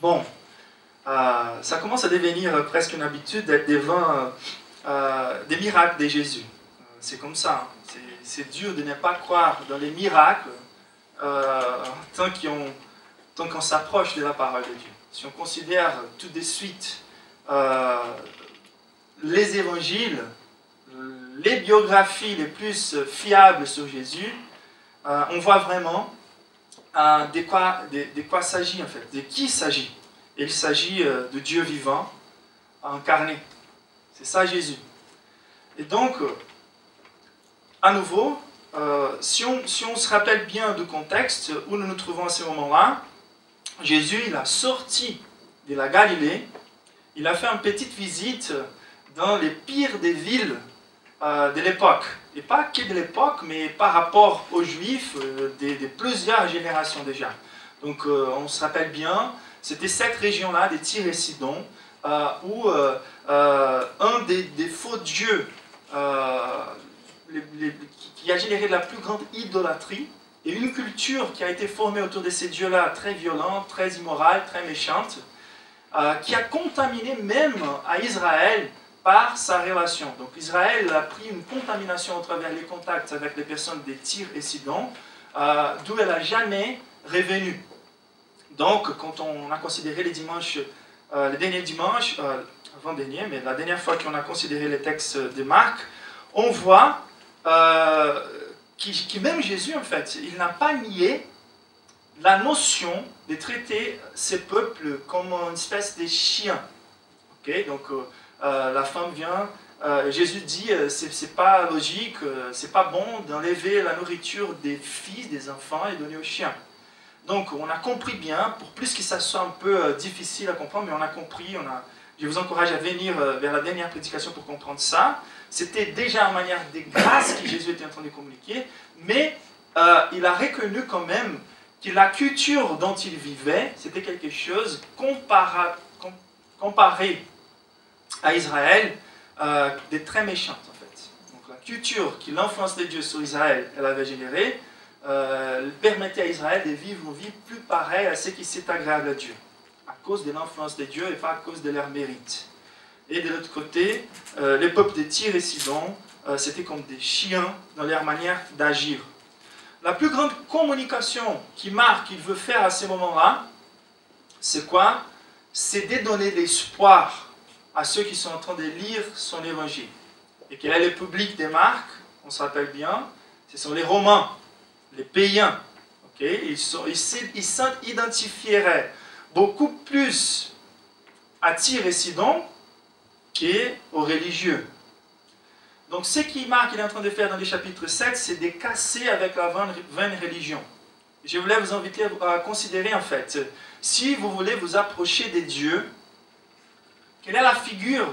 Bon, ça commence à devenir presque une habitude d'être devant des miracles de Jésus. C'est comme ça, hein. C'est dur de ne pas croire dans les miracles tant qu'on s'approche de la parole de Dieu. Si on considère tout de suite les évangiles, les biographies les plus fiables sur Jésus, on voit vraiment de quoi s'agit en fait, de qui il s'agit. Il s'agit de Dieu vivant, incarné. C'est ça Jésus. Et donc, à nouveau, si on se rappelle bien du contexte où nous nous trouvons à ce moment-là, Jésus, il a sorti de la Galilée, il a fait une petite visite dans les pires des villes de l'époque. Et pas que de l'époque, mais par rapport aux Juifs de plusieurs générations déjà. Donc on se rappelle bien, c'était cette région-là, des Tyr et Sidon, où un des faux dieux qui a généré de la plus grande idolâtrie, et une culture qui a été formée autour de ces dieux-là, très violente, très immorale, très méchante, qui a contaminé même à Israël par sa relation. Donc Israël a pris une contamination au travers les contacts avec les personnes des Tyr et Sidon, d'où elle n'a jamais revenu. Donc quand on a considéré les dimanches, les derniers dimanches, avant-dernier, mais la dernière fois qu'on a considéré les textes de Marc, on voit que même Jésus, en fait, il n'a pas nié la notion de traiter ces peuples comme une espèce de chiens. Okay? Donc, la femme vient, Jésus dit, c'est pas logique, c'est pas bon d'enlever la nourriture des fils, des enfants et donner aux chiens. Donc, on a compris bien, pour plus que ça soit un peu difficile à comprendre, mais on a compris, je vous encourage à venir vers la dernière prédication pour comprendre ça. C'était déjà une manière de grâce que Jésus était en train de communiquer, mais il a reconnu quand même que la culture dont il vivait, c'était quelque chose comparé à Israël, de très méchante en fait. Donc la culture que l'influence de Dieu sur Israël, elle avait générée, permettait à Israël de vivre une vie plus pareille à ce qui s'est agréable à Dieu, à cause de l'influence de Dieu et pas à cause de leur mérite. Et de l'autre côté, les peuples de Tyr et Sidon, c'était comme des chiens dans leur manière d'agir. La plus grande communication qui Marc il veut faire à ce moment-là, c'est quoi? C'est de donner l'espoir à ceux qui sont en train de lire son évangile. Et quel est le public de Marc? On se rappelle bien, ce sont les Romains, les païens. Okay? Ils s'identifieraient beaucoup plus à Tyr et Sidon qu'aux religieux. Donc ce que Marc est en train de faire dans le chapitre 7, c'est de casser avec la vaine religion. Je voulais vous inviter à considérer en fait, si vous voulez vous approcher de Dieu, quelle est la figure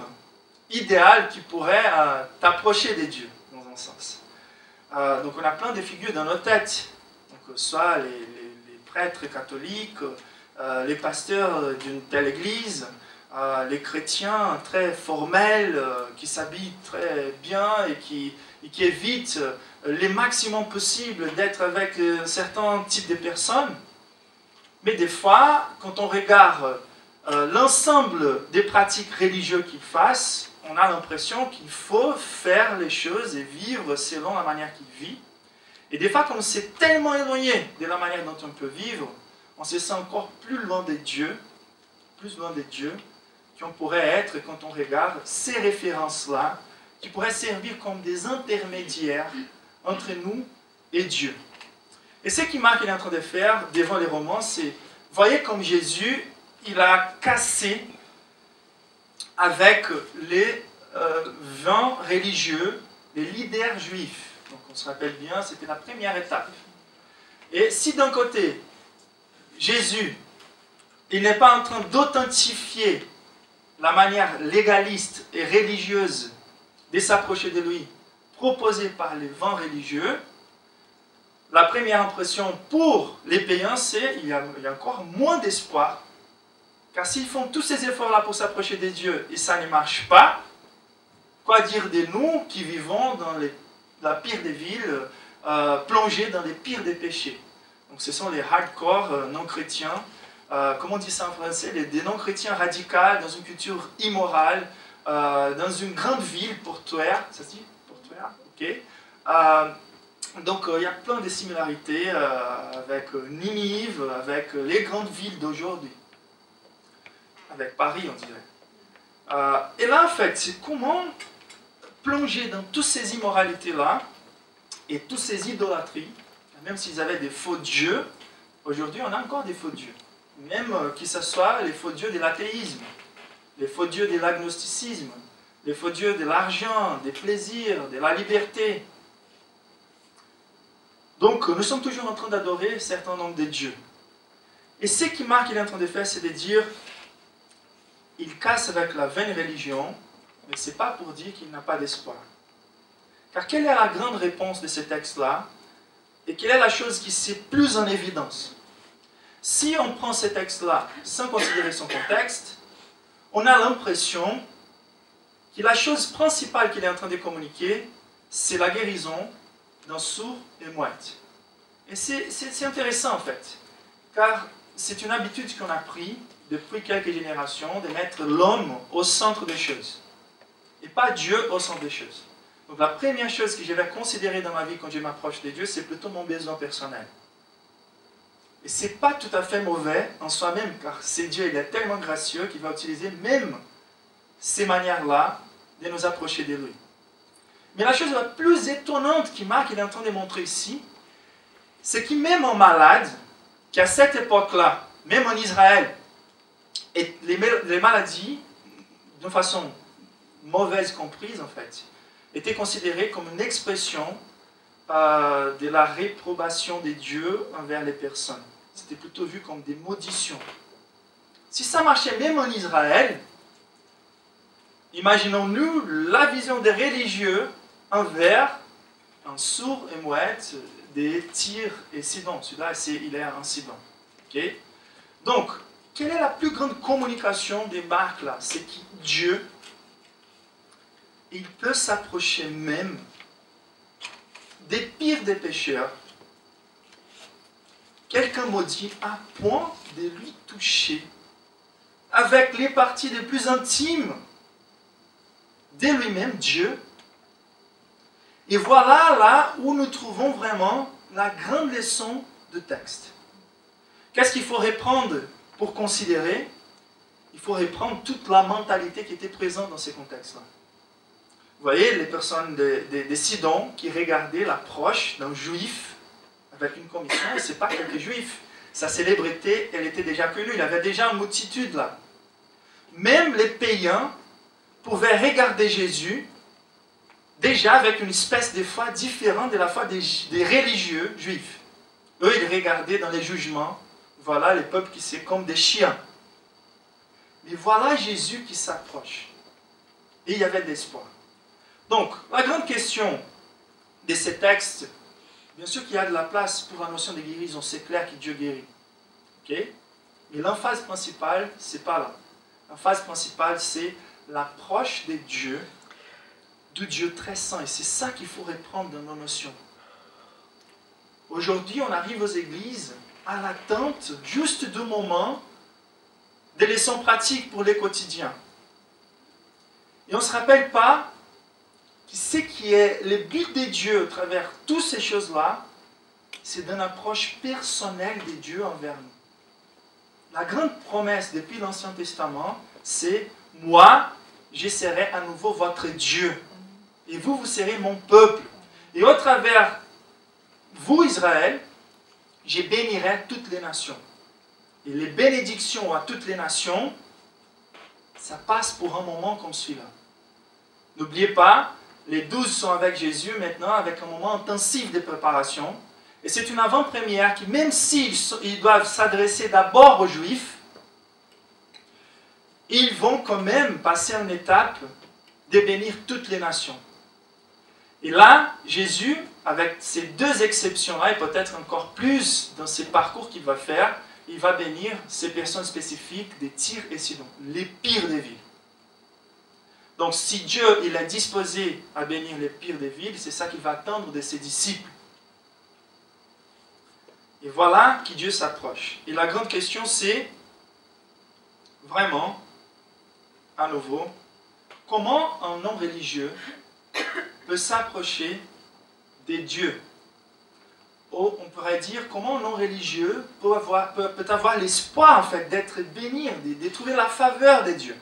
idéale qui pourrait t'approcher de Dieu, dans un sens. Donc on a plein de figures dans nos têtes, donc, soit les prêtres catholiques, les pasteurs d'une telle église, les chrétiens très formels, qui s'habillent très bien et qui évitent le maximum possible d'être avec un certain type de personnes. Mais des fois, quand on regarde l'ensemble des pratiques religieuses qu'ils fassent, on a l'impression qu'il faut faire les choses et vivre selon la manière qu'ils vivent. Et des fois, quand on s'est tellement éloigné de la manière dont on peut vivre, on se sent encore plus loin de Dieu, qu'on pourrait être quand on regarde ces références-là, qui pourraient servir comme des intermédiaires entre nous et Dieu. Et ce que Marc est en train de faire devant les Romains, c'est, voyez comme Jésus, il a cassé avec les vains religieux, les leaders juifs. Donc on se rappelle bien, c'était la première étape. Et si d'un côté, Jésus, il n'est pas en train d'authentifier la manière légaliste et religieuse de s'approcher de lui, proposée par les vains religieux, la première impression pour les païens, c'est qu'il y a encore moins d'espoir. Car s'ils font tous ces efforts-là pour s'approcher de Dieu et ça ne marche pas, quoi dire de nous qui vivons dans la pire des villes, plongés dans les pires des péchés? Donc ce sont les hardcore non chrétiens comment on dit ça en français, des non-chrétiens radicaux dans une culture immorale, dans une grande ville portuaire, ça se dit portuaire, ok. Donc il y a plein de similarités avec Ninive, avec les grandes villes d'aujourd'hui, avec Paris on dirait. Et là en fait, c'est comment plonger dans toutes ces immoralités-là et toutes ces idolâtries, même s'ils avaient des faux dieux, aujourd'hui on a encore des faux dieux. Même que ce soit les faux dieux de l'athéisme, les faux dieux de l'agnosticisme, les faux dieux de l'argent, des plaisirs, de la liberté. Donc nous sommes toujours en train d'adorer un certain nombre de dieux. Et ce que Marc est en train de faire, c'est de dire, il casse avec la vaine religion, mais ce n'est pas pour dire qu'il n'a pas d'espoir. Car quelle est la grande réponse de ce texte-là? Et quelle est la chose qui s'est plus en évidence? Si on prend ce texte-là sans considérer son contexte, on a l'impression que la chose principale qu'il est en train de communiquer, c'est la guérison d'un sourd et muette. Et c'est intéressant en fait, car c'est une habitude qu'on a pris depuis quelques générations de mettre l'homme au centre des choses, et pas Dieu au centre des choses. Donc la première chose que je vais considérer dans ma vie quand je m'approche de Dieu, c'est plutôt mon besoin personnel. Et ce n'est pas tout à fait mauvais en soi-même, car c'est Dieu, il est tellement gracieux qu'il va utiliser même ces manières-là de nous approcher de lui. Mais la chose la plus étonnante que Marc est en train de montrer ici, c'est que même en malade, qu'à cette époque-là, même en Israël, et les maladies, d'une façon mauvaise comprise en fait, étaient considérées comme une expression de la réprobation des dieux envers les personnes. C'était plutôt vu comme des maudictions. Si ça marchait même en Israël, imaginons-nous la vision des religieux envers un sourd et muette des Tyr et Sidon. Celui-là, il est un Sidon. Okay? Donc, quelle est la plus grande communication des Marc là? C'est que Dieu, il peut s'approcher même des pires des pécheurs, quelqu'un maudit, à point de lui toucher avec les parties les plus intimes de lui-même, Dieu. Et voilà là où nous trouvons vraiment la grande leçon de texte. Qu'est-ce qu'il faut reprendre pour considérer? Il faut reprendre toute la mentalité qui était présente dans ces contextes-là. Vous voyez, les personnes de Sidon qui regardaient l'approche d'un juif avec une commission, et ce n'est pas quelques juifs. Sa célébrité, elle était déjà connue, il avait déjà une multitude là. Même les païens pouvaient regarder Jésus déjà avec une espèce de foi différente de la foi des religieux juifs. Eux, ils regardaient dans les jugements, voilà les peuples qui c'est comme des chiens. Mais voilà Jésus qui s'approche. Et il y avait de l'espoir. Donc, la grande question de ces textes, bien sûr qu'il y a de la place pour la notion de guérison, c'est clair que Dieu guérit. Okay? Mais l'emphase principale, c'est pas là. L'emphase principale, c'est l'approche de Dieu, du Dieu très saint. Et c'est ça qu'il faut reprendre dans nos notions. Aujourd'hui, on arrive aux églises à l'attente juste du moment des leçons pratiques pour les quotidiens. Et on ne se rappelle pas que ce qui est le but de Dieu à travers toutes ces choses-là, c'est d'une approche personnelle de Dieu envers nous. La grande promesse depuis l'Ancien Testament, c'est « Moi, je serai à nouveau votre Dieu, et vous, vous serez mon peuple. Et au travers vous, Israël, je bénirai toutes les nations. » Et les bénédictions à toutes les nations, ça passe pour un moment comme celui-là. N'oubliez pas, les 12 sont avec Jésus maintenant, avec un moment intensif de préparation. Et c'est une avant-première qui, même s'ils doivent s'adresser d'abord aux Juifs, ils vont quand même passer une étape de bénir toutes les nations. Et là, Jésus, avec ces deux exceptions-là, et peut-être encore plus dans ces parcours qu'il va faire, il va bénir ces personnes spécifiques des Tyr et Sidon, les pires des villes. Donc si Dieu il est disposé à bénir les pires des villes, c'est ça qu'il va attendre de ses disciples. Et voilà que Dieu s'approche. Et la grande question c'est, vraiment, à nouveau, comment un homme religieux peut s'approcher des dieux. Ou on pourrait dire comment un homme religieux peut avoir l'espoir en fait, d'être béni, de trouver la faveur des dieux.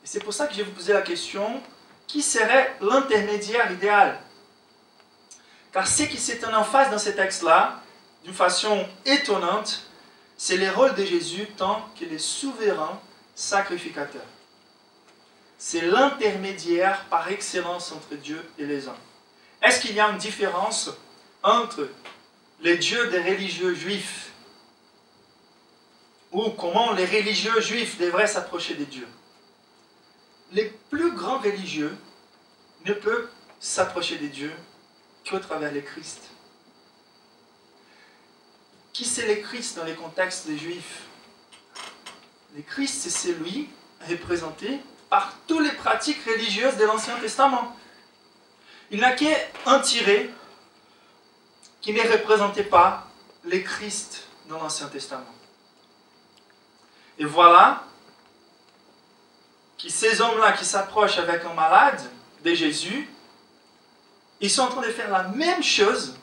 Et c'est pour ça que je vais vous poser la question, qui serait l'intermédiaire idéal? Car ce qui s'étend en face dans ces textes-là, d'une façon étonnante, c'est le rôle de Jésus tant qu'il est souverain sacrificateur. C'est l'intermédiaire par excellence entre Dieu et les hommes. Est-ce qu'il y a une différence entre les dieux des religieux juifs ou comment les religieux juifs devraient s'approcher des dieux? Les plus grands religieux ne peuvent s'approcher des dieux qu'au travers le Christ. Qui c'est le Christ dans les contextes des Juifs? Le Christ, c'est celui représenté par toutes les pratiques religieuses de l'Ancien Testament. Il n'y a qu'un tiré qui ne représentait pas le Christ dans l'Ancien Testament. Et voilà que ces hommes-là qui s'approchent avec un malade de Jésus, ils sont en train de faire la même chose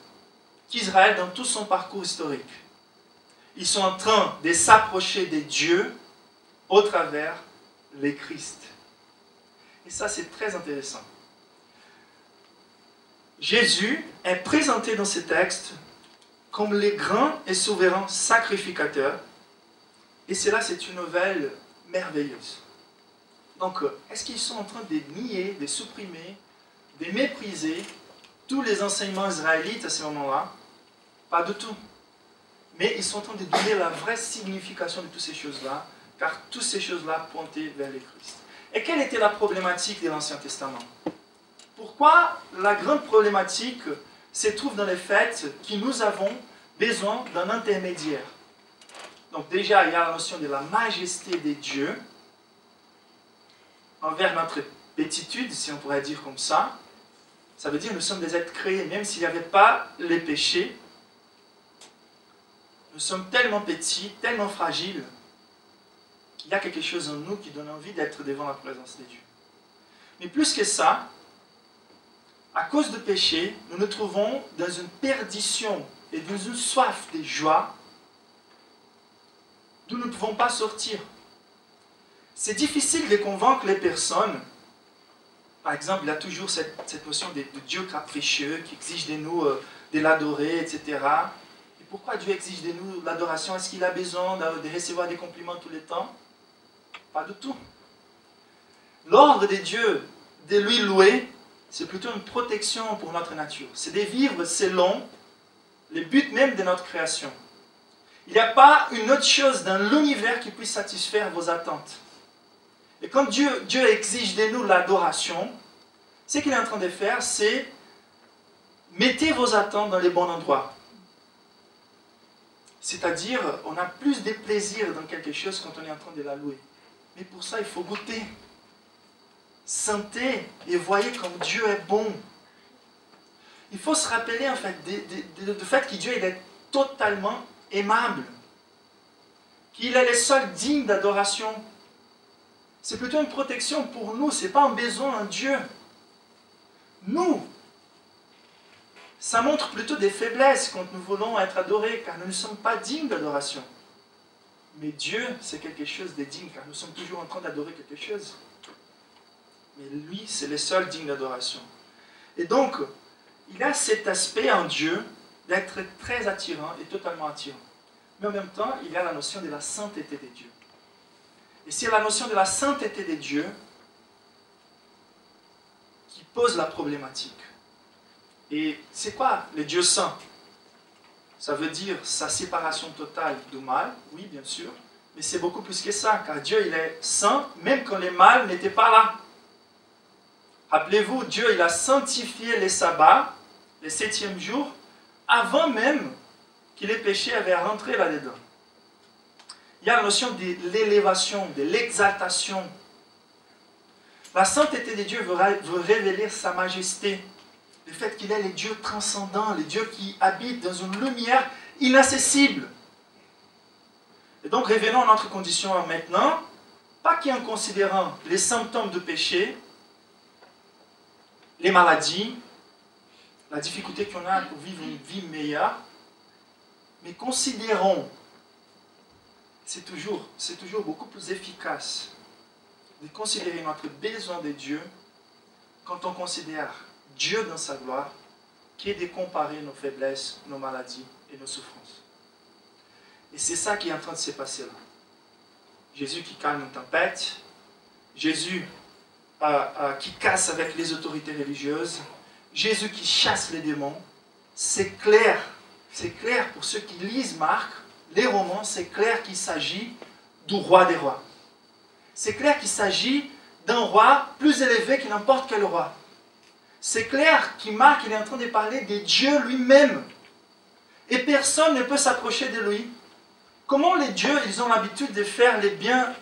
qu'Israël dans tout son parcours historique. Ils sont en train de s'approcher des dieux au travers les Christ. Et ça, c'est très intéressant. Jésus est présenté dans ces textes comme le grand et souverain sacrificateur. Et cela, c'est une nouvelle merveilleuse. Donc, est-ce qu'ils sont en train de nier, de supprimer, de mépriser tous les enseignements israélites à ce moment-là? Pas du tout. Mais ils sont en train de donner la vraie signification de toutes ces choses-là, car toutes ces choses-là pointaient vers le Christ. Et quelle était la problématique de l'Ancien Testament? Pourquoi la grande problématique se trouve dans le fait que nous avons besoin d'un intermédiaire? Donc déjà, il y a la notion de la majesté des dieux, envers notre petitude, si on pourrait dire comme ça. Ça veut dire que nous sommes des êtres créés, même s'il n'y avait pas les péchés. Nous sommes tellement petits, tellement fragiles, qu'il y a quelque chose en nous qui donne envie d'être devant la présence de Dieu. Mais plus que ça, à cause du péché, nous nous trouvons dans une perdition et dans une soif de joie d'où nous ne pouvons pas sortir. C'est difficile de convaincre les personnes. Par exemple, il y a toujours cette notion de Dieu capricieux qui exige de nous de l'adorer, etc. Et pourquoi Dieu exige de nous l'adoration? Est-ce qu'il a besoin de recevoir des compliments tout le temps? Pas du tout. L'ordre de Dieu de lui louer, c'est plutôt une protection pour notre nature. C'est de vivre selon le but même de notre création. Il n'y a pas une autre chose dans l'univers qui puisse satisfaire vos attentes. Et quand Dieu exige de nous l'adoration, ce qu'il est en train de faire, c'est mettez vos attentes dans les bons endroits. C'est-à-dire, on a plus de plaisir dans quelque chose quand on est en train de la louer. Mais pour ça, il faut goûter. Sentez et voyez comme Dieu est bon. Il faut se rappeler en fait du fait que Dieu il est totalement aimable. Qu'il est le seul digne d'adoration. C'est plutôt une protection pour nous, ce n'est pas un besoin en Dieu. Nous, ça montre plutôt des faiblesses quand nous voulons être adorés, car nous ne sommes pas dignes d'adoration. Mais Dieu, c'est quelque chose de digne, car nous sommes toujours en train d'adorer quelque chose. Mais lui, c'est le seul digne d'adoration. Et donc, il y a cet aspect en Dieu d'être très attirant et totalement attirant. Mais en même temps, il y a la notion de la sainteté de Dieu. Et c'est la notion de la sainteté de Dieu qui pose la problématique. Et c'est quoi le Dieu saint? Ça veut dire sa séparation totale du mal, oui bien sûr, mais c'est beaucoup plus que ça, car Dieu il est saint même quand le mal n'était pas là. Rappelez-vous, Dieu il a sanctifié les sabbats, le 7e jour, avant même que les péchés avaient rentré là-dedans. Il y a la notion de l'élévation, de l'exaltation. La sainteté de Dieu veut révéler sa majesté. Le fait qu'il est le Dieu transcendant, le Dieu qui habite dans une lumière inaccessible. Et donc revenons à notre condition maintenant, pas qu'en considérant les symptômes de péché, les maladies, la difficulté qu'on a pour vivre une vie meilleure, mais considérons, c'est toujours beaucoup plus efficace de considérer notre besoin de Dieu quand on considère Dieu dans sa gloire, qu'est de comparer nos faiblesses, nos maladies et nos souffrances. Et c'est ça qui est en train de se passer là. Jésus qui calme une tempête, Jésus qui casse avec les autorités religieuses, Jésus qui chasse les démons. C'est clair pour ceux qui lisent Marc, les romans, c'est clair qu'il s'agit du roi des rois. C'est clair qu'il s'agit d'un roi plus élevé que n'importe quel roi. C'est clair qu'il Marc, il est en train de parler de Dieu lui-même. Et personne ne peut s'approcher de lui. Comment les dieux, ils ont l'habitude de faire les biens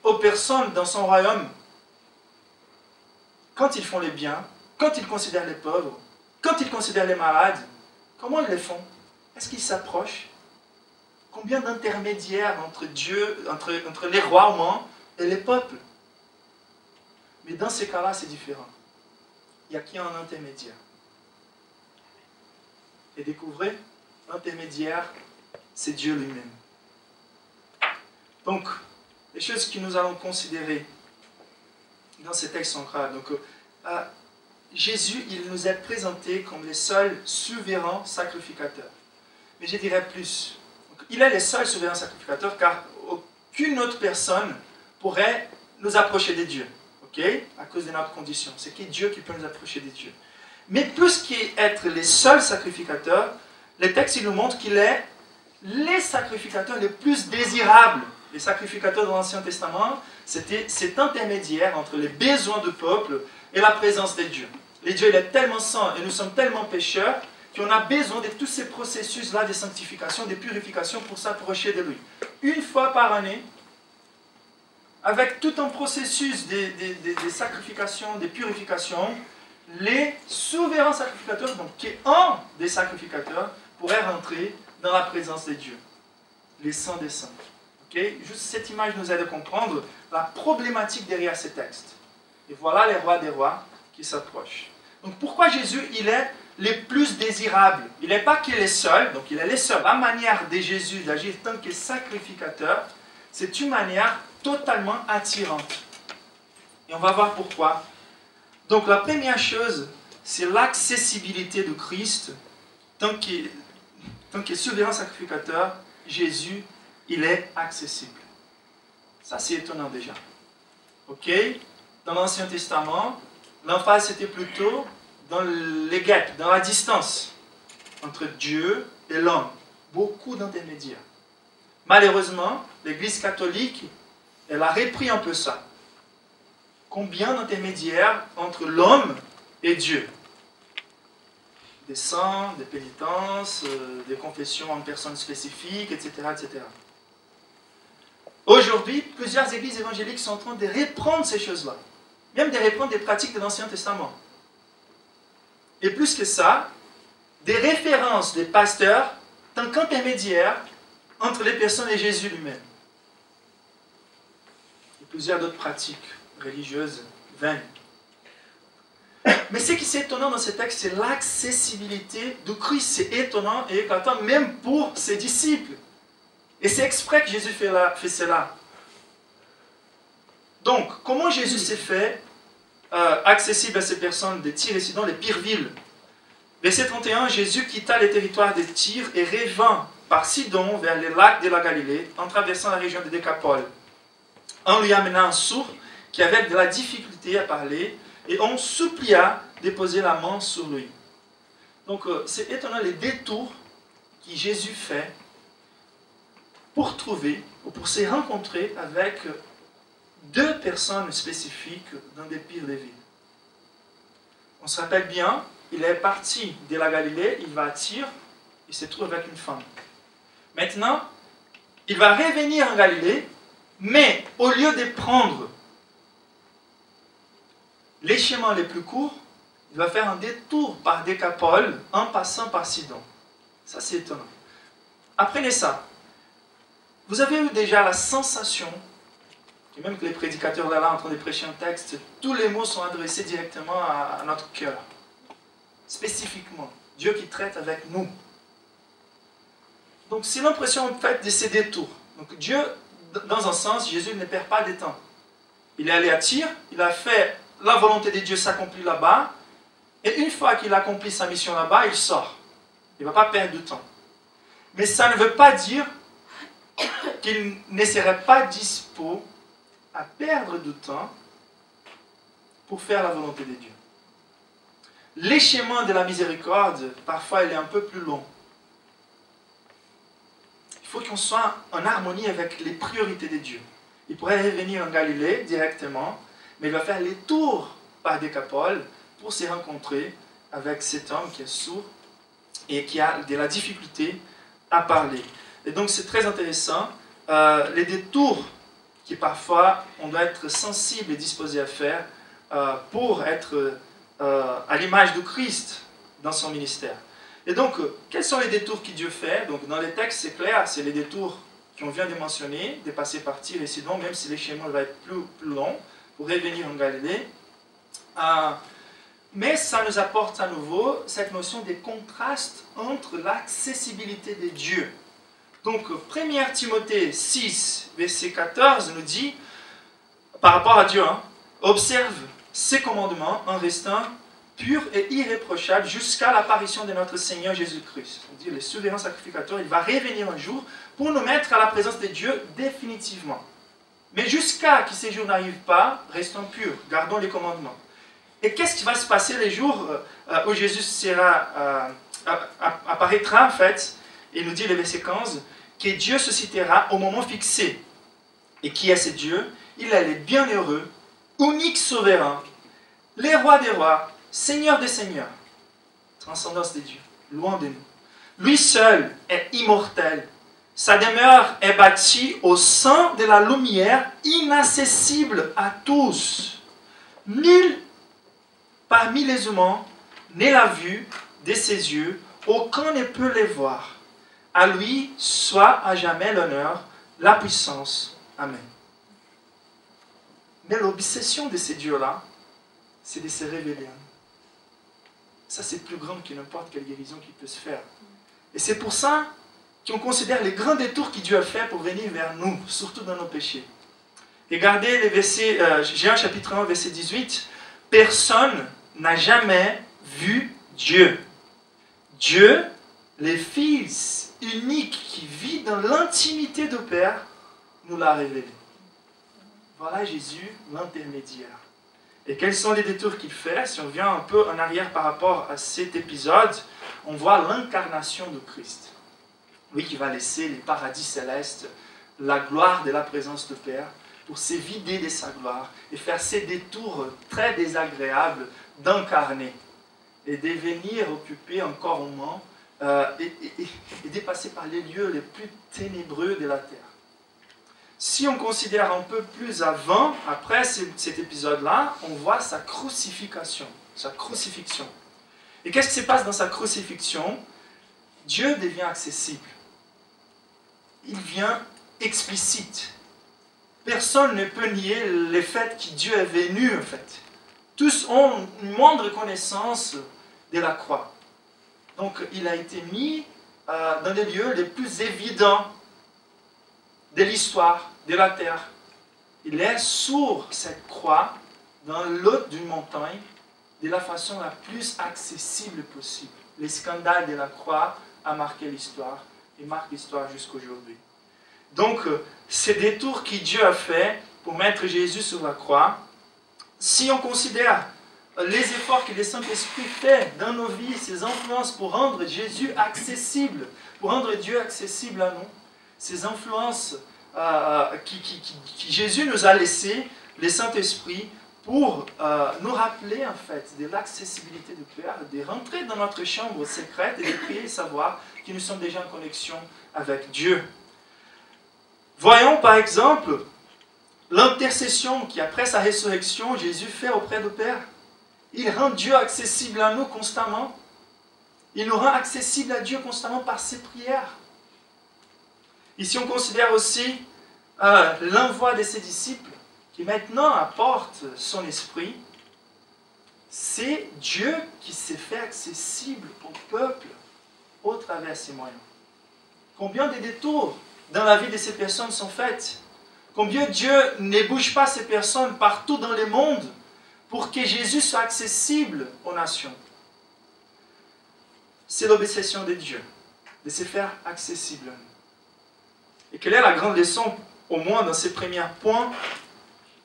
aux personnes dans son royaume? Quand ils font les biens, quand ils considèrent les pauvres, quand ils considèrent les malades, comment ils les font? Est-ce qu'ils s'approchent? Combien d'intermédiaires entre Dieu, entre les rois humains et les peuples? Mais dans ces cas-là, c'est différent. Il y a qui un intermédiaire? Et découvrez, l'intermédiaire, c'est Dieu lui-même. Donc, les choses que nous allons considérer dans ces textes centrales. Donc, Jésus, il nous est présenté comme le seul souverain sacrificateur. Mais je dirais plus. Donc, il est le seul souverain sacrificateur car aucune autre personne pourrait nous approcher de Dieu. Okay? À cause de notre condition. C'est que Dieu qui peut nous approcher de Dieu. Mais plus qu'être le seul sacrificateur, le texte il nous montre qu'il est les sacrificateurs les plus désirables. Les sacrificateurs de l'Ancien Testament, c'était cet intermédiaire entre les besoins du peuple et la présence de Dieu. Le Dieu il est tellement saint et nous sommes tellement pécheurs qu'on a besoin de tous ces processus-là de sanctification, de purification pour s'approcher de lui. Une fois par année, avec tout un processus de sacrification, de purification, les souverains sacrificateurs, donc qui est un des sacrificateurs, pourraient rentrer dans la présence de Dieu. Les saints des saints. Okay? Juste cette image nous aide à comprendre la problématique derrière ces textes. Et voilà les rois des rois qui s'approchent. Donc pourquoi Jésus, il est le plus désirable? Il n'est pas qu'il est seul, donc il est le seul. La manière de Jésus d'agir tant que sacrificateur, c'est une manière totalement attirante. Et on va voir pourquoi. Donc la première chose, c'est l'accessibilité de Christ. Tant que souverain sacrificateur, Jésus, il est accessible. Ça, c'est étonnant déjà. Ok? Dans l'Ancien Testament, l'emphase était plutôt dans les gaps, dans la distance entre Dieu et l'homme. Beaucoup d'intermédiaires. Malheureusement, l'Église catholique, elle a repris un peu ça. Combien d'intermédiaires entre l'homme et Dieu? Des saints, des pénitences, des confessions en personnes spécifiques, etc. etc. Aujourd'hui, plusieurs églises évangéliques sont en train de reprendre ces choses-là. Même de reprendre des pratiques de l'Ancien Testament. Et plus que ça, des références des pasteurs tant qu'intermédiaires entre les personnes et Jésus lui-même. Et plusieurs d'autres pratiques religieuses vaines. Mais ce qui est étonnant dans ce texte, c'est l'accessibilité de Christ. C'est étonnant et éclatant même pour ses disciples. Et c'est exprès que Jésus fait cela. Donc, comment Jésus s'est fait accessible à ces personnes de Tyr et Sidon, les pires villes? Verset 31, Jésus quitta les territoires de Tyr et revint par Sidon vers les lacs de la Galilée, en traversant la région de Décapole. On lui amena un sourd qui avait de la difficulté à parler, et on supplia de poser la main sur lui. Donc, c'est étonnant les détours que Jésus fait pour trouver, ou pour se rencontrer avec deux personnes spécifiques dans des pires des villes. On se rappelle bien, il est parti de la Galilée, il va à Tyr, il se trouve avec une femme. Maintenant, il va revenir en Galilée, mais au lieu de prendre les chemins les plus courts, il va faire un détour par Décapole en passant par Sidon. Ça, c'est étonnant. Apprenez ça. Vous avez eu déjà la sensation, et même que les prédicateurs là en train de prêcher un texte, tous les mots sont adressés directement à notre cœur. Spécifiquement. Dieu qui traite avec nous. Donc c'est l'impression en fait de ces détours. Donc Dieu, dans un sens, Jésus ne perd pas de temps. Il est allé à Tyr, il a fait la volonté de Dieu s'accomplit là-bas, et une fois qu'il a accompli sa mission là-bas, il sort. Il ne va pas perdre de temps. Mais ça ne veut pas dire qu'il ne serait pas dispo à perdre du temps pour faire la volonté de Dieu. Les chemins de la miséricorde, parfois, il est un peu plus long. Il faut qu'on soit en harmonie avec les priorités de Dieu. Il pourrait revenir en Galilée directement, mais il va faire les tours par Décapole pour se rencontrer avec cet homme qui est sourd et qui a de la difficulté à parler. Et donc c'est très intéressant. Les détours qui parfois on doit être sensible et disposé à faire pour être à l'image de Christ dans son ministère. Et donc, quels sont les détours que Dieu fait? Donc dans les textes, c'est clair, c'est les détours qu'on vient de mentionner, de passer par Tyr et Sidon, même si les chemins vont être plus longs, pour revenir en Galilée. Mais ça nous apporte à nouveau cette notion des contrastes entre l'accessibilité de Dieu. Donc, 1 Timothée 6, verset 14 nous dit, par rapport à Dieu, observe ses commandements en restant pur et irréprochable jusqu'à l'apparition de notre Seigneur Jésus-Christ. C'est-à-dire, le souverain sacrificateur, il va revenir un jour pour nous mettre à la présence de Dieu définitivement. Mais jusqu'à que ces jours n'arrivent pas, restons purs, gardons les commandements. Et qu'est-ce qui va se passer les jours où Jésus apparaîtra, en fait? Il nous dit, le verset 15, que Dieu se citera au moment fixé. Et qui est ce Dieu? Il est le bienheureux, unique souverain, les rois des rois, Seigneur des seigneurs. Transcendance de Dieu, loin de nous. Lui seul est immortel. Sa demeure est bâtie au sein de la lumière, inaccessible à tous. Nul parmi les humains n'est la vue de ses yeux, aucun ne peut les voir. À lui soit à jamais l'honneur, la puissance. Amen. Mais l'obsession de ces dieux-là, c'est de se révéler à nous. Ça, c'est plus grand que n'importe quelle guérison qui peut se faire. Et c'est pour ça qu'on considère les grands détours que Dieu a fait pour venir vers nous, surtout dans nos péchés. Regardez les versets, Jean chapitre 1, verset 18. Personne n'a jamais vu Dieu. Dieu, le Fils unique qui vit dans l'intimité du Père, nous l'a révélé. Voilà Jésus, l'intermédiaire. Et quels sont les détours qu'il fait? Si on vient un peu en arrière par rapport à cet épisode, on voit l'incarnation de Christ. Lui qui va laisser les paradis célestes, la gloire de la présence du Père, pour se vider de sa gloire et faire ces détours très désagréables d'incarner et de venir occuper un corps humain et de passer par les lieux les plus ténébreux de la terre. Si on considère un peu plus avant, après cet épisode-là, on voit sa crucifixion. Et qu'est-ce qui se passe dans sa crucifixion? Dieu devient accessible. Il devient explicite. Personne ne peut nier le fait que Dieu est venu, en fait. Tous ont une moindre connaissance de la croix. Donc, il a été mis dans des lieux les plus évidents de l'histoire de la terre. Il est sur cette croix, dans l'haut d'une montagne, de la façon la plus accessible possible. Le scandale de la croix a marqué l'histoire et marque l'histoire jusqu'à aujourd'hui. Donc, ces détours que Dieu a fait pour mettre Jésus sur la croix, si on considère les efforts que le Saint-Esprit fait dans nos vies, ses influences pour rendre Jésus accessible, pour rendre Dieu accessible à nous, ces influences qui Jésus nous a laissées, le Saint-Esprit, pour nous rappeler en fait de l'accessibilité du Père, de rentrer dans notre chambre secrète et de prier et savoir que nous sommes déjà en connexion avec Dieu. Voyons par exemple l'intercession qu'après sa résurrection, Jésus fait auprès du Père. Il rend Dieu accessible à nous constamment. Il nous rend accessible à Dieu constamment par ses prières. Ici, on considère aussi l'envoi de ses disciples, qui maintenant apporte son esprit. C'est Dieu qui s'est fait accessible au peuple au travers de ces moyens. Combien de détours dans la vie de ces personnes sont faits? Combien Dieu ne bouge pas ces personnes partout dans le monde pour que Jésus soit accessible aux nations? C'est l'obsession de Dieu, de se faire accessible à nous. Et quelle est la grande leçon, au moins dans ces premiers points,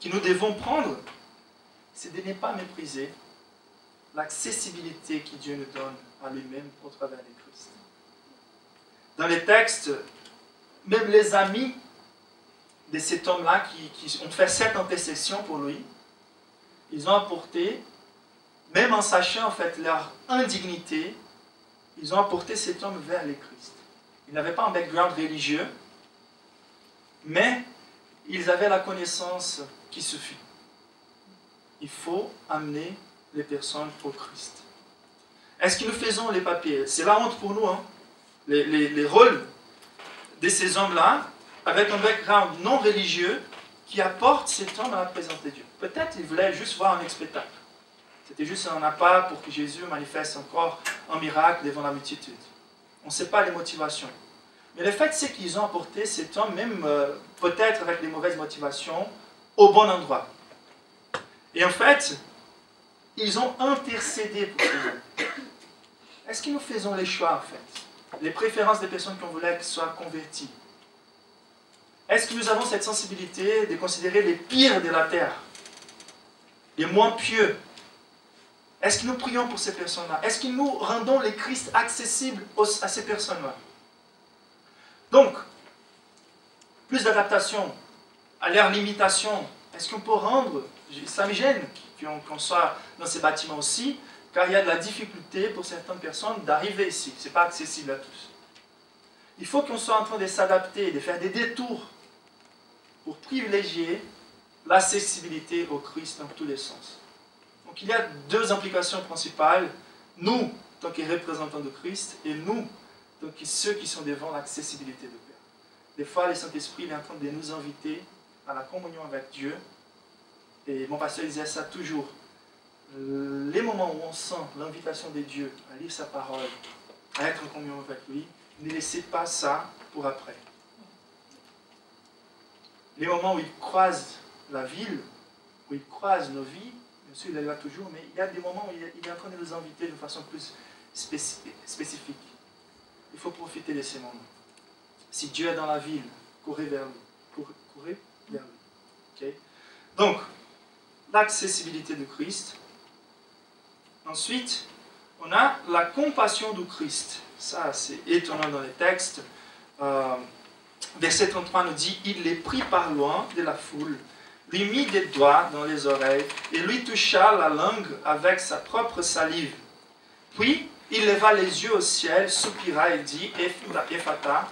que nous devons prendre? C'est de ne pas mépriser l'accessibilité que Dieu nous donne à lui-même au travers de Christ. Dans les textes, même les amis de cet homme-là qui ont fait cette intercession pour lui, ils ont apporté, même en sachant en fait leur indignité, ils ont apporté cet homme vers le Christ. Ils n'avaient pas un background religieux, mais ils avaient la connaissance qui suffit. Il faut amener les personnes au Christ. Est-ce que nous faisons les papiers? C'est la honte pour nous, hein? Les rôles de ces hommes-là, avec un background non religieux, qui apportent cet homme à la présence de Dieu. Peut-être qu'ils voulaient juste voir un spectacle. C'était juste un appât pour que Jésus manifeste encore un miracle devant la multitude. On ne sait pas les motivations. Mais le fait, c'est qu'ils ont apporté cet homme, même peut-être avec les mauvaises motivations, au bon endroit. Et en fait, ils ont intercédé pour ces hommes. Est-ce que nous faisons les choix, en fait? Les préférences des personnes qu'on voulait qu'elles soient converties? Est-ce que nous avons cette sensibilité de considérer les pires de la terre, les moins pieux? Est-ce que nous prions pour ces personnes-là? Est-ce que nous rendons les Christ accessibles à ces personnes-là? Donc, plus d'adaptation à leurs limitations. Est-ce qu'on peut rendre, ça me gêne qu'on soit dans ces bâtiments aussi, car il y a de la difficulté pour certaines personnes d'arriver ici. Ce n'est pas accessible à tous. Il faut qu'on soit en train de s'adapter, de faire des détours pour privilégier l'accessibilité au Christ dans tous les sens. Donc il y a deux implications principales. Nous, tant que représentants de Christ, et nous, tant que ceux qui sont devant l'accessibilité de Père. Des fois, le Saint-Esprit est en train de nous inviter à la communion avec Dieu. Et mon pasteur disait ça toujours. Les moments où on sent l'invitation de Dieu à lire sa parole, à être en communion avec lui, ne laissez pas ça pour après. Les moments où il croise la ville, où il croise nos vies, bien sûr il est là toujours, mais il y a des moments où il est en train de nous inviter de façon plus spécifique. Il faut profiter de ces moments. Si Dieu est dans la ville, courez vers lui. Courez vers lui. Okay? Donc, l'accessibilité du Christ. Ensuite, on a la compassion du Christ. Ça, c'est étonnant dans les textes. Verset 33 nous dit « Il les prit par loin de la foule, lui mit des doigts dans les oreilles et lui toucha la langue avec sa propre salive. Puis, il leva les yeux au ciel, soupira et dit « Ephata »,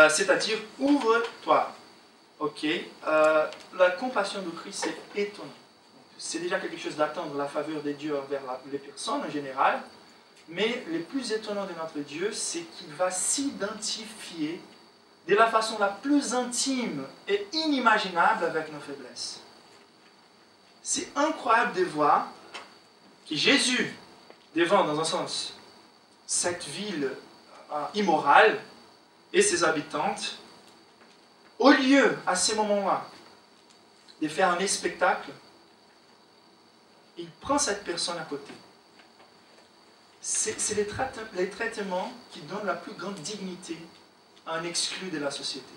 c'est-à-dire « Ouvre-toi ». Ok, la compassion du Christ, c'est étonnant. C'est déjà quelque chose d'attendre la faveur de Dieu envers les personnes en général, mais le plus étonnant de notre Dieu, c'est qu'il va s'identifier de la façon la plus intime et inimaginable avec nos faiblesses. C'est incroyable de voir que Jésus, devant, dans un sens, cette ville immorale et ses habitantes, au lieu, à ces moments-là, de faire un spectacle, il prend cette personne à côté. C'est les traitements qui donnent la plus grande dignité à un exclu de la société.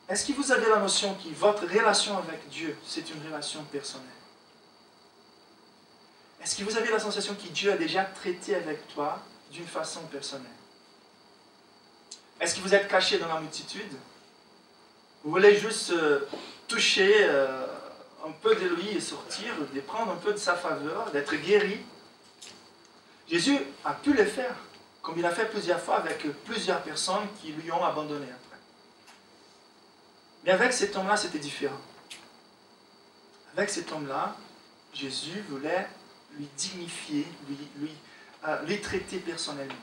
Est-ce que vous avez la notion que votre relation avec Dieu, c'est une relation personnelle? Est-ce que vous avez la sensation que Dieu a déjà traité avec toi d'une façon personnelle? Est-ce que vous êtes caché dans la multitude? Vous voulez juste toucher un peu de lui et sortir, de prendre un peu de sa faveur, d'être guéri? Jésus a pu le faire, comme il a fait plusieurs fois avec plusieurs personnes qui lui ont abandonné après. Mais avec cet homme-là, c'était différent. Avec cet homme-là, Jésus voulait lui dignifier, lui traiter personnellement.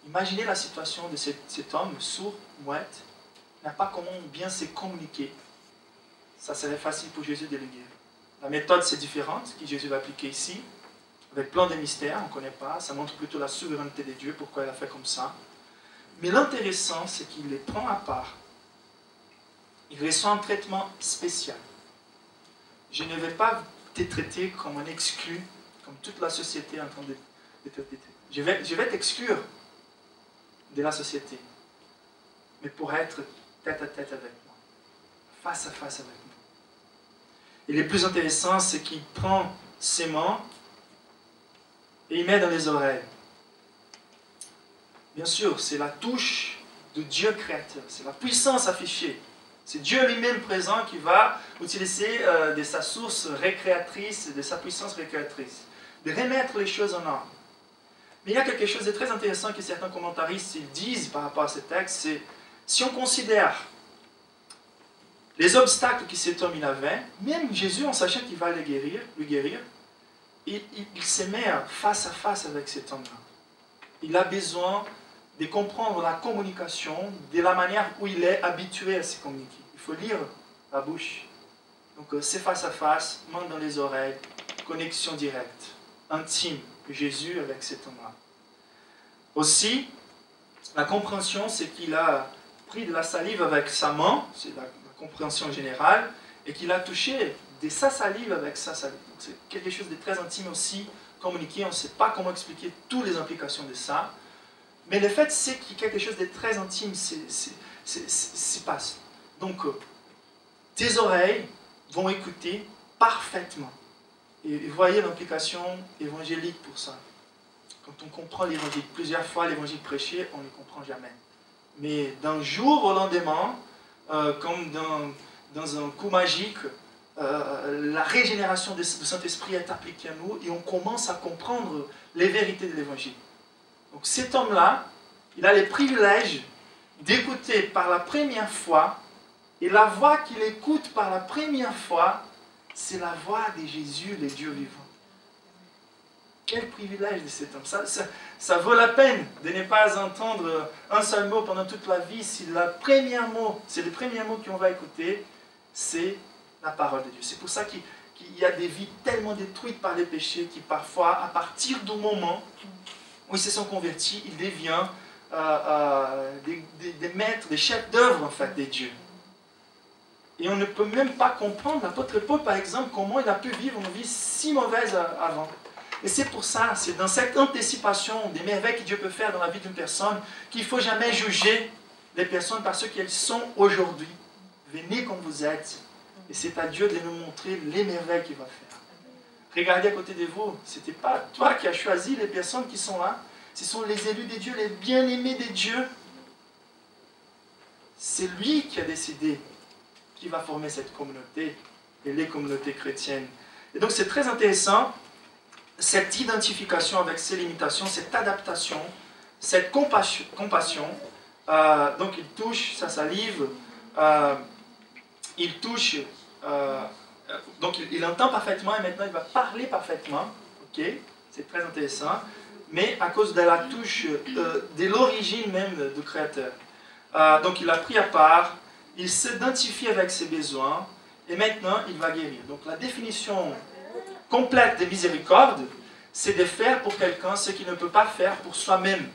Imaginez la situation de cet homme sourd, muette, n'a pas comment bien se communiquer. Ça serait facile pour Jésus de le guérir. La méthode, c'est différente, que Jésus va appliquer ici, avec plein de mystères, on ne connaît pas, ça montre plutôt la souveraineté de Dieu, pourquoi il a fait comme ça. Mais l'intéressant, c'est qu'il les prend à part. Il reçoit un traitement spécial. Je ne vais pas te traiter comme un exclu, comme toute la société est en train de te traiter. Je vais t'exclure de la société, mais pour être tête à tête avec moi, face à face avec moi. Et le plus intéressant, c'est qu'il prend ses mains et il met dans les oreilles. Bien sûr, c'est la touche de Dieu créateur, c'est la puissance affichée. C'est Dieu lui-même présent qui va utiliser de sa source récréatrice, de sa puissance récréatrice, de remettre les choses en ordre. Mais il y a quelque chose de très intéressant que certains commentaristes disent par rapport à ce texte, c'est si on considère les obstacles que cet homme il avait, même Jésus, en sachant qu'il va lui guérir, il se met face à face avec cet homme-là. Il a besoin de comprendre la communication de la manière où il est habitué à se communiquer. Il faut lire la bouche. Donc c'est face à face, main dans les oreilles, connexion directe, intime de Jésus avec cet homme-là. Aussi, la compréhension, c'est qu'il a pris de la salive avec sa main, c'est la compréhension générale, et qu'il a touché de sa salive avec sa salive. Donc c'est quelque chose de très intime aussi, communiqué, on ne sait pas comment expliquer toutes les implications de ça, mais le fait c'est qu'il y a quelque chose de très intime se passe. Donc, tes oreilles vont écouter parfaitement. Et voyez l'implication évangélique pour ça. Quand on comprend l'évangile, plusieurs fois l'évangile prêché, on ne le comprend jamais. Mais d'un jour au lendemain, comme dans un coup magique, la régénération du Saint-Esprit est appliquée à nous et on commence à comprendre les vérités de l'évangile. Donc cet homme-là, il a le privilège d'écouter par la première fois, et la voix qu'il écoute par la première fois, c'est la voix de Jésus, le Dieu vivant. Quel privilège de cet homme. Ça vaut la peine de ne pas entendre un seul mot pendant toute la vie. Si c'est le premier mot qu'on va écouter, c'est la parole de Dieu. C'est pour ça qu'il y a des vies tellement détruites par les péchés qui parfois, à partir du moment où ils se sont convertis, ils deviennent des maîtres, des chefs d'œuvre en fait des dieux. Et on ne peut même pas comprendre, l'apôtre Paul par exemple, comment il a pu vivre une vie si mauvaise avant. Et c'est pour ça, c'est dans cette anticipation des merveilles que Dieu peut faire dans la vie d'une personne, qu'il ne faut jamais juger les personnes par ce qu'elles sont aujourd'hui. Venez comme vous êtes, et c'est à Dieu de nous montrer les merveilles qu'il va faire. Regardez à côté de vous, ce n'était pas toi qui as choisi les personnes qui sont là, ce sont les élus de Dieu, les bien-aimés de Dieu. C'est lui qui a décidé qui va former cette communauté et les communautés chrétiennes. Et donc c'est très intéressant, cette identification avec ses limitations, cette adaptation, cette compassion. Donc il touche sa salive, il touche, donc il entend parfaitement et maintenant il va parler parfaitement. Ok, c'est très intéressant, mais à cause de la touche, de l'origine même du Créateur. Donc il a pris à part, il s'identifie avec ses besoins et maintenant il va guérir. Donc la définition complète de miséricorde, c'est de faire pour quelqu'un ce qu'il ne peut pas faire pour soi-même.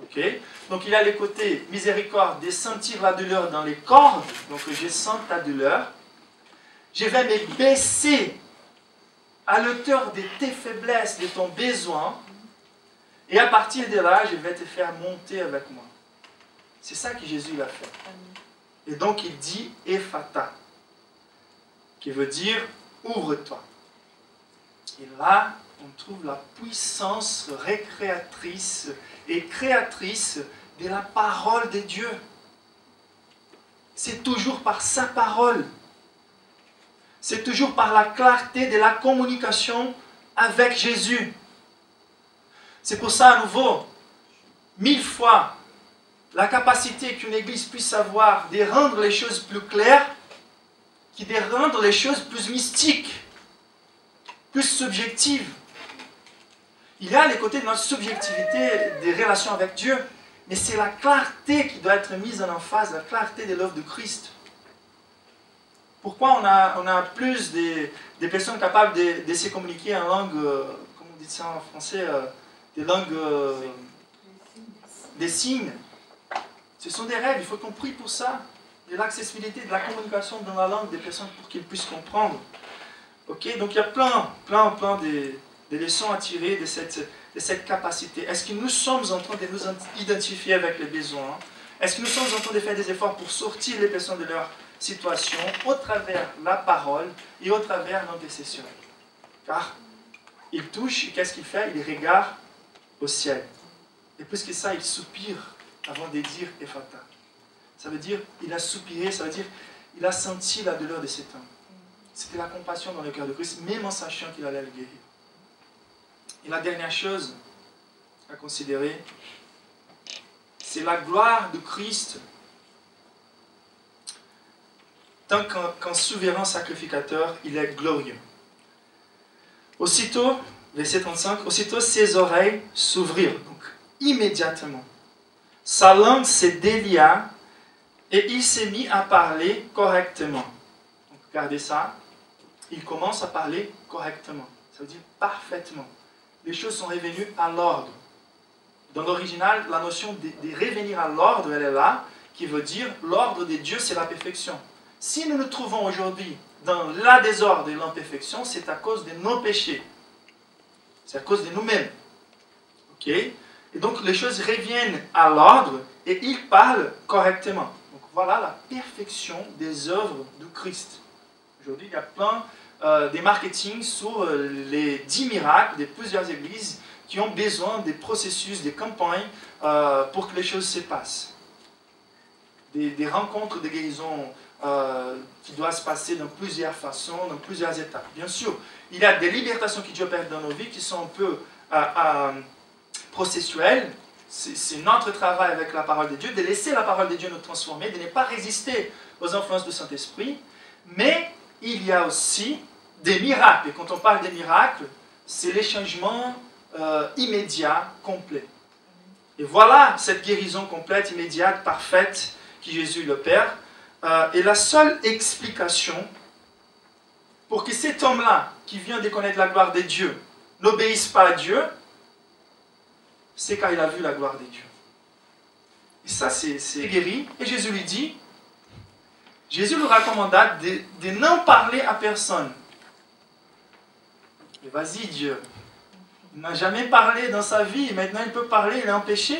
Okay? Donc il a le côté miséricorde de sentir la douleur dans les cordes. Donc je sens ta douleur. Je vais me baisser à l'auteur de tes faiblesses, de ton besoin. Et à partir de là, je vais te faire monter avec moi. C'est ça que Jésus a fait. Et donc il dit Ephata, qui veut dire ouvre-toi. Et là, on trouve la puissance récréatrice et créatrice de la parole de Dieu. C'est toujours par sa parole. C'est toujours par la clarté de la communication avec Jésus. C'est pour ça, à nouveau, 1000 fois, la capacité qu'une église puisse avoir de rendre les choses plus claires, qui de rendre les choses plus mystiques, plus subjectives. Il y a les côtés de notre subjectivité des relations avec Dieu, mais c'est la clarté qui doit être mise en emphase, la clarté de l'œuvre de Christ. Pourquoi on a plus des personnes capables de se communiquer en langue, comment on dit ça en français, des langues des signes. Ce sont des règles, il faut qu'on prie pour ça. De l'accessibilité, de la communication dans la langue des personnes pour qu'ils puissent comprendre. Ok, donc il y a plein de leçons à tirer de cette capacité. Est-ce que nous sommes en train de nous identifier avec les besoins? Est-ce que nous sommes en train de faire des efforts pour sortir les personnes de leur situation au travers la parole et au travers l'intercession? Car il touche et qu'est-ce qu'il fait? Il regarde au ciel. Et plus que ça, il soupire avant de dire Ephata. Ça veut dire, il a soupiré, ça veut dire, il a senti la douleur de cet homme. C'était la compassion dans le cœur de Christ, même en sachant qu'il allait le guérir. Et la dernière chose à considérer, c'est la gloire de Christ tant qu'un souverain sacrificateur, il est glorieux. Aussitôt, verset 35, aussitôt ses oreilles s'ouvrirent, donc immédiatement. Sa langue se délia et il s'est mis à parler correctement. Donc, regardez ça, il commence à parler correctement, ça veut dire parfaitement. Les choses sont revenues à l'ordre. Dans l'original, la notion de revenir à l'ordre, elle est là, qui veut dire l'ordre de Dieu, c'est la perfection. Si nous nous trouvons aujourd'hui dans la désordre et l'imperfection, c'est à cause de nos péchés. C'est à cause de nous-mêmes. Ok? Et donc les choses reviennent à l'ordre et il parle correctement. Donc voilà la perfection des œuvres de Christ. Aujourd'hui, il y a plein de marketing sur les 10 miracles de plusieurs églises qui ont besoin des processus, des campagnes pour que les choses se passent. Des rencontres de guérison qui doivent se passer dans plusieurs façons, dans plusieurs étapes. Bien sûr, il y a des libérations que Dieu opère dans nos vies qui sont un peu processuelles. C'est notre travail avec la parole de Dieu, de laisser la parole de Dieu nous transformer, de ne pas résister aux influences du Saint-Esprit. Mais il y a aussi des miracles. Et quand on parle des miracles, c'est les changements immédiats, complets. Et voilà cette guérison complète, immédiate, parfaite, que Jésus l'opère. Et la seule explication pour que cet homme-là, qui vient de connaître la gloire de Dieu, n'obéisse pas à Dieu, c'est car il a vu la gloire de Dieu. Et ça, c'est guéri. Et Jésus lui dit, Jésus lui recommanda de n'en parler à personne. Mais vas-y, Dieu. Il n'a jamais parlé dans sa vie, maintenant il peut parler, il est empêché.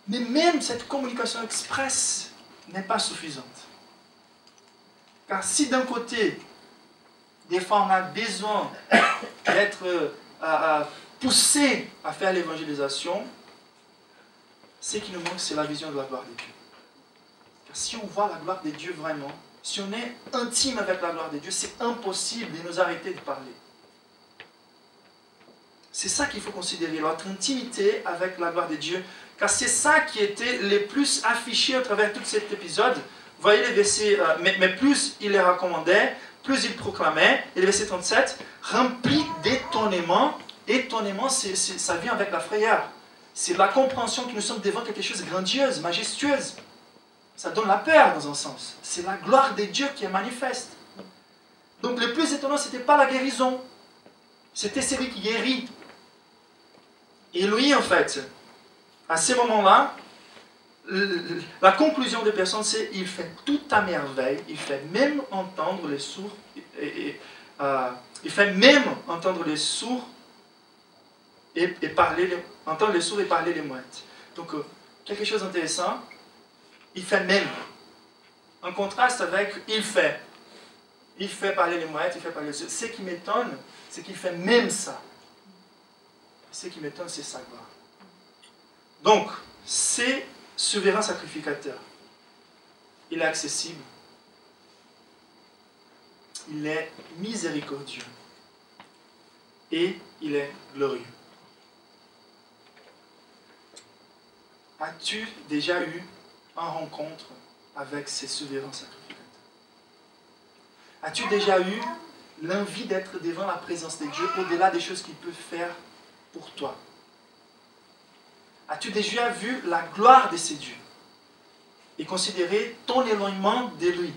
Mais même cette communication expresse n'est pas suffisante. Car si d'un côté, des fois on a besoin d'être poussé à faire l'évangélisation, ce qui nous manque, c'est la vision de la gloire de Dieu. Car si on voit la gloire de Dieu vraiment, si on est intime avec la gloire de Dieu, c'est impossible de nous arrêter de parler. C'est ça qu'il faut considérer, notre intimité avec la gloire de Dieu. Car c'est ça qui était le plus affiché à travers tout cet épisode. Vous voyez les versets, mais plus il les recommandait, plus il proclamait. Et le verset 37, rempli d'étonnement. Étonnement, ça vient avec la frayeur. C'est la compréhension que nous sommes devant quelque chose de grandiose, majestueuse. Ça donne la peur dans un sens. C'est la gloire de Dieu qui est manifeste. Donc le plus étonnant, ce n'était pas la guérison. C'était celui qui guérit. Et lui, en fait, à ce moment-là, la conclusion des personnes, c'est il fait tout à merveille, il fait même entendre les sourds, il fait même entendre les sourds et entendre les sourds et parler les mouettes. Donc, quelque chose d'intéressant, il fait même. En contraste avec il fait parler les mouettes, il fait parler les sourds. Ce qui m'étonne, c'est qu'il fait même ça. Ce qui m'étonne, c'est sa gloire. Donc, c'est souverain sacrificateur. Il est accessible. Il est miséricordieux. Et il est glorieux. As-tu déjà eu une rencontre avec ces souverains sacrificateurs? As-tu déjà eu l'envie d'être devant la présence de Dieu au-delà des choses qu'il peut faire pour toi? As-tu déjà vu la gloire de ces dieux et considéré ton éloignement de lui?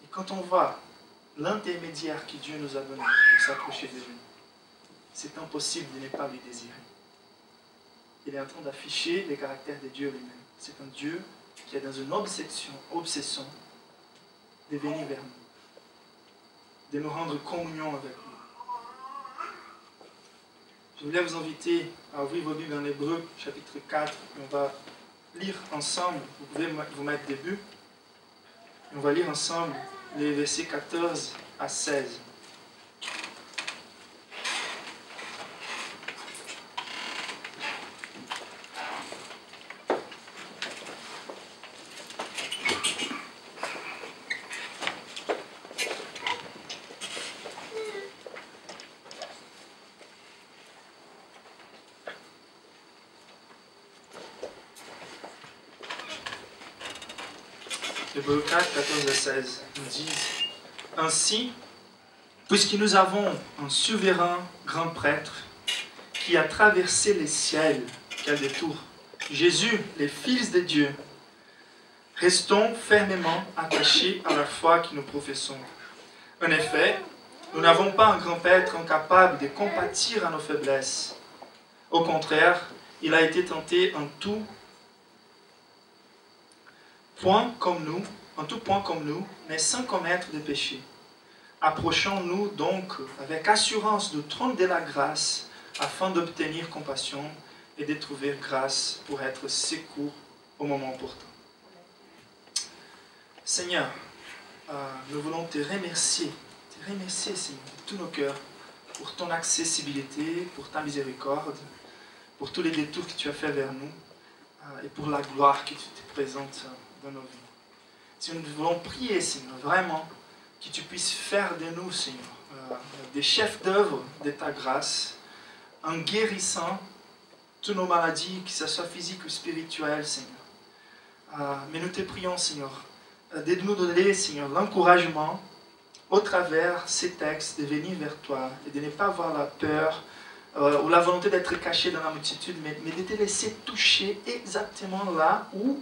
Et quand on voit l'intermédiaire que Dieu nous a donné pour s'approcher de lui, c'est impossible de ne pas lui désirer. Il est en train d'afficher les caractères de Dieu lui-même. C'est un Dieu qui est dans une obsession de venir vers nous, de nous rendre communion avec lui. Je voulais vous inviter à ouvrir vos Bibles dans l'Hébreu, chapitre 4, et on va lire ensemble. Vous pouvez vous mettre début. Et on va lire ensemble les versets 14 à 16. Hébreux 4, 14 à 16 nous disent: Ainsi, puisque nous avons un souverain grand prêtre qui a traversé les ciels, quel détour, Jésus, le Fils de Dieu, restons fermement attachés à la foi que nous professons. En effet, nous n'avons pas un grand prêtre incapable de compatir à nos faiblesses. Au contraire, il a été tenté en tout point comme nous, mais sans commettre de péché. Approchons-nous donc avec assurance du trône de la grâce, afin d'obtenir compassion et de trouver grâce pour être secours au moment opportun. Seigneur, nous voulons te remercier Seigneur, de tous nos cœurs, pour ton accessibilité, pour ta miséricorde, pour tous les détours que tu as fait vers nous, et pour la gloire que tu te présentes dans nos vies. Si nous voulons prier, Seigneur, vraiment, que tu puisses faire de nous, Seigneur, des chefs d'œuvre de ta grâce, en guérissant toutes nos maladies, que ce soit physiques ou spirituelles, Seigneur. Mais nous te prions, Seigneur, de nous donner, Seigneur, l'encouragement, au travers ces textes, de venir vers toi, et de ne pas avoir la peur, ou la volonté d'être caché dans la multitude, mais de te laisser toucher exactement là où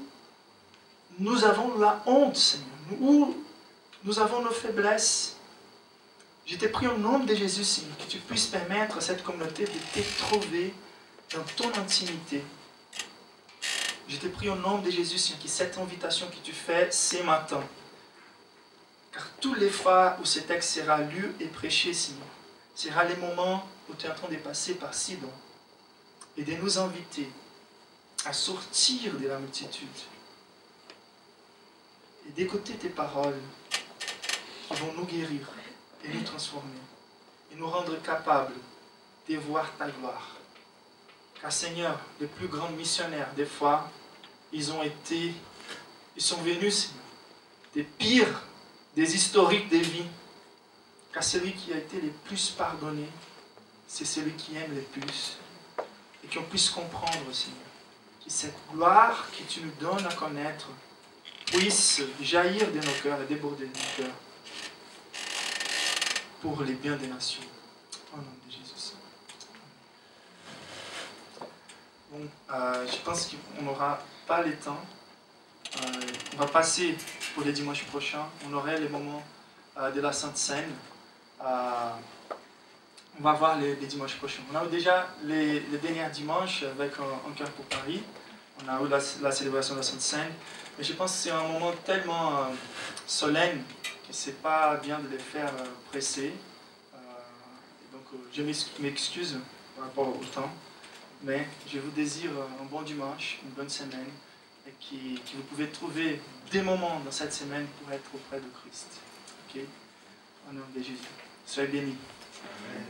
nous avons la honte, Seigneur, où nous avons nos faiblesses. Je te prie au nom de Jésus, Seigneur, que tu puisses permettre à cette communauté de te trouver dans ton intimité. Je te prie au nom de Jésus, Seigneur, que cette invitation que tu fais ce matin, car toutes les fois où ce texte sera lu et prêché, Seigneur, sera les moments où tu es en train de passer par Sidon et de nous inviter à sortir de la multitude et d'écouter tes paroles qui vont nous guérir et nous transformer et nous rendre capables de voir ta gloire. Car Seigneur, les plus grands missionnaires, des fois, ils sont venus, Seigneur, des pires, des historiques des vies. Car celui qui a été le plus pardonné, c'est celui qui aime le plus. Et qu'on puisse comprendre, Seigneur, que cette gloire que tu nous donnes à connaître puisse jaillir de nos cœurs et déborder de nos cœurs pour les biens des nations. Au nom de Jésus. Bon, je pense qu'on n'aura pas le temps. On va passer pour les dimanches prochains. On aurait les moments de la Sainte Seine. On va voir les dimanches prochains. On a eu déjà les derniers dimanches avec Un cœur pour Paris. On a eu la célébration de la Sainte Seine. Mais je pense que c'est un moment tellement solennel que ce n'est pas bien de les faire presser. Donc je m'excuse par rapport au temps. Mais je vous désire un bon dimanche, une bonne semaine. Et que vous pouvez trouver des moments dans cette semaine pour être auprès de Christ. Ok? Au nom de Jésus. Soyez bénis. Amen.